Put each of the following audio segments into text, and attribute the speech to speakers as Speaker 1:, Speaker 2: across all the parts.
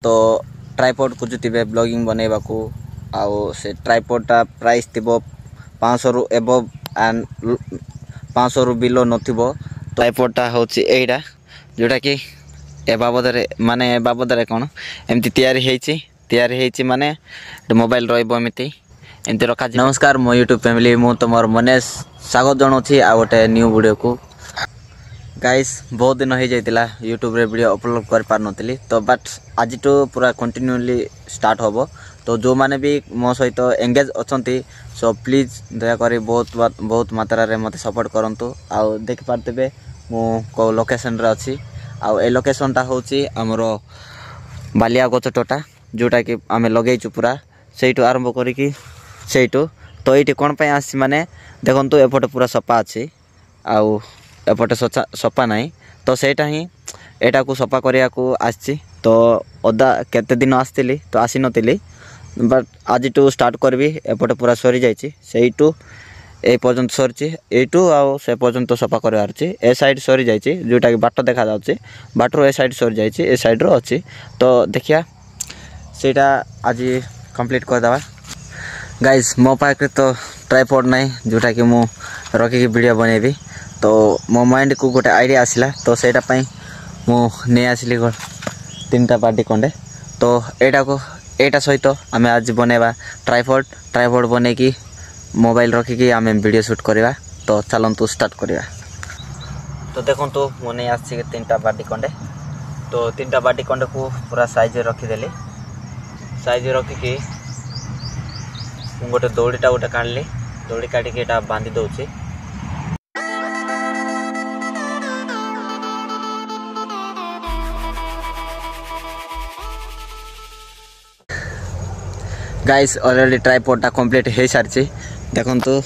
Speaker 1: तो tripod खोजुथिबे blogging बनेबा को आउ से ट्राइपॉडटा प्राइस थिबो 500 रु एबव एंड 500 रु बिलो नथिबो। ट्राइपॉडटा होची एइडा जोटा कि ए बाबदरे माने ए बाबदरे कोन एमती तैयारी हेची माने मोबाइल रहइबो एमती रखा। नमस्कार मो यूट्यूब फैमिली मु तमर मनेश स्वागत जनाउछि आ गोटे न्यू वीडियो को। गाइस बहुत दिन हो जाइतिला यूट्यूब रे वीडियो अपलोड कर पार नथिली तो बट आज तो पूरा कंटिन्यूली स्टार्ट होबो। तो जो माने भी मो सहित एंगेज अछंती सो प्लीज दया करी बहुत मात्रा रे मते सपोर्ट करंतु। आ देख पारतेबे मु को लोकेशन रे अछि आ ए लोकेशन ता होछि हमरो बालिया गछ टोटा जोटा कि आमे लगेइछु पूरा सेइटो आरंभ करी कि सेइटो। तो एटी कोन पय आसी माने देखंतु एपटे पूरा सफा अछि आ एपटे सफा नहीं तो सेटा ही एटा को सफा करिया को आछि। तो ओदा केते दिन आस्तिली तो आसी नतिली बट आज टू स्टार्ट करबी एपटे पूरा सरी जाइछि सेइटू ए पर्यंत सरछि एटू आ से पर्यंत सफा करबार अछि। ए साइड सरी जाइछि जोटा कि बाट देखा जाउछि बाटरो ए साइड सरी जाइछि ए साइड रो अछि। तो देखिया सेटा आज कंप्लीट कर दबा। गाइस मो पाखे तो ट्राइपॉड नहीं जोटा कि मु रखी वीडियो बनेबी। तो मो माइंड को गोटे आइडिया आसिला तो सेटा पई मु नै आसिली 3टा पार्टी कंडे। तो एटा सहित आमे आज बनेबा ट्राइपॉड बने कि मोबाइल रखी कि आमे वीडियो शूट करबा। तो चलंतु स्टार्ट करबा। तो देखंतु मु नै आछि 3टा पार्टी कंडे। तो 3टा पार्टी कंडे को पूरा साइज रखी देली साइज रखी कि गोटे दौड़ीटा गोटे काढ़ली दौड़ी काटिकी एटा बांधी दउछि। गाइस ऑलरेडी ट्राइपॉडटा कंप्लीट हे सारछि देखंतु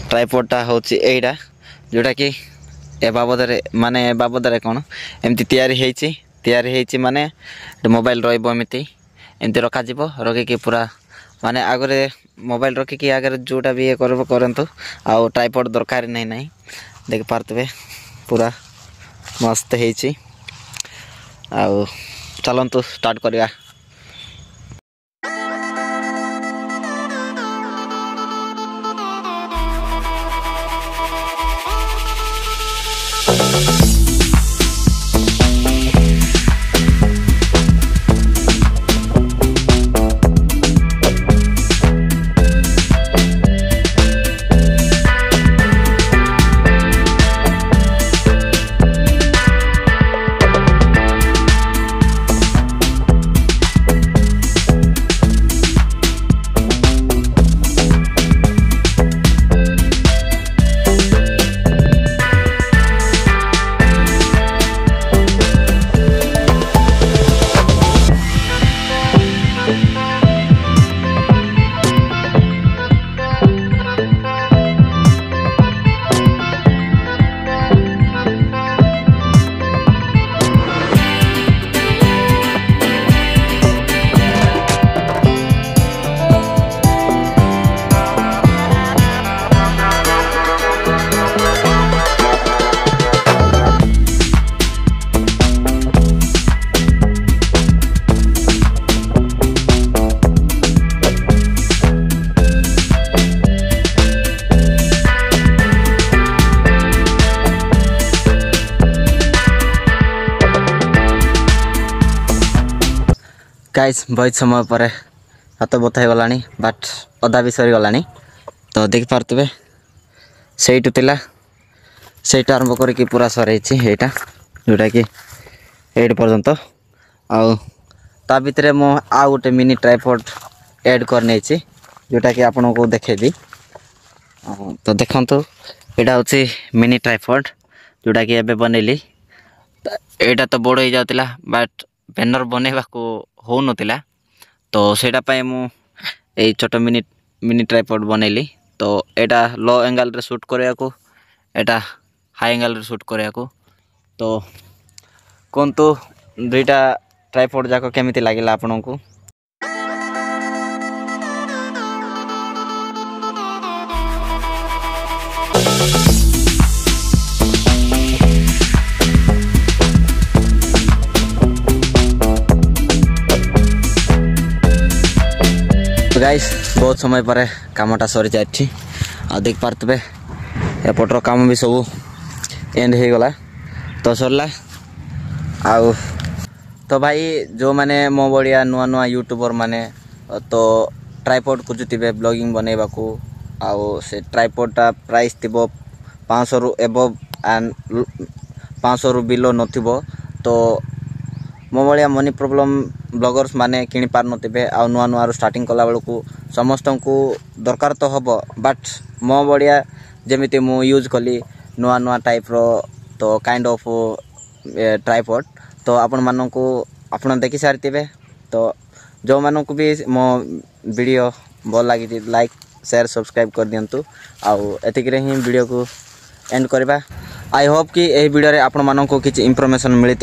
Speaker 1: ट्राइपॉडटा होछि एइडा जोटा कि ए बाबदरे कोन एमती तैयारी हेछि माने मोबाइल रहइबो एमती रखा जिवो रखी कि पूरा माने आगरे मोबाइल रखी कि आगरे जोटा भी ये करबो करंतु आ ट्राइपॉड दरकार नहीं देख पारतबे पूरा मस्त हेछि। आ चलंतु स्टार्ट करिया। गाइस बहुत समय पर हाथ बता गलानी बट अधा भी सरी गलानी। तो देख पारतबे सेइटु तिला सेइटा आरंभ करके पूरा सरैछि एटा जोटा कि 8 पर्यंत आउ ता भितरे मो आ गोटे मिनी ट्राइपॉड ऐड करने छी जोटा कि आपन को देखेबी। तो देखंतु एटा होछि मिनी ट्राइपॉड जोटा कि एबे बनेली एटा तो बड़ हो जाउतिला बट बैनर बनेबा को हो नथिला। तो सेटा पय मु ए छोटो मिनी ट्राइपॉड बनेली। तो एटा लो एंगल रे शूट करया को एटा हाई एंगल रे शूट करया को। तो कोनतो दुईटा ट्राइपॉड जाको केमिति लागिला आपन को। तो गाइस बहुत समय पर कामटा सरी जाए आ देख पारे एपटर काम भी सब एंड हो गला तो सरला आउ तो भाई जो मैंने मो भाया नुआ नुआ यूट्यूबर माने तो ट्राइपॉड खोजुवे ब्लॉगिंग बनैबा को आउ से ट्राइपॉडटा प्राइस थी 500 रु एबव एंड 500 रु बिलो नथिबो तो मो भाया मनी प्रॉब्लम ब्लॉगर्स माने किनि पार नथिबे आ नुआ नुआ स्टार्टिंग कला बेलू समस्त को दरकार तो हम बट मो भाया जमीती मु यूज कली नुआ नुआ टाइप रो तो काइंड ऑफ ट्राइपॉड तो आपण मानक आपण देखी सारी तो जो मानक भी मो वीडियो भल लगी लाइक शेयर सब्सक्राइब कर दिंतु आउ एतिक ही वीडियो को एंड करवा आई होप कि यही वीडियो रे आपण मानक किछि इंफॉर्मेशन मिलि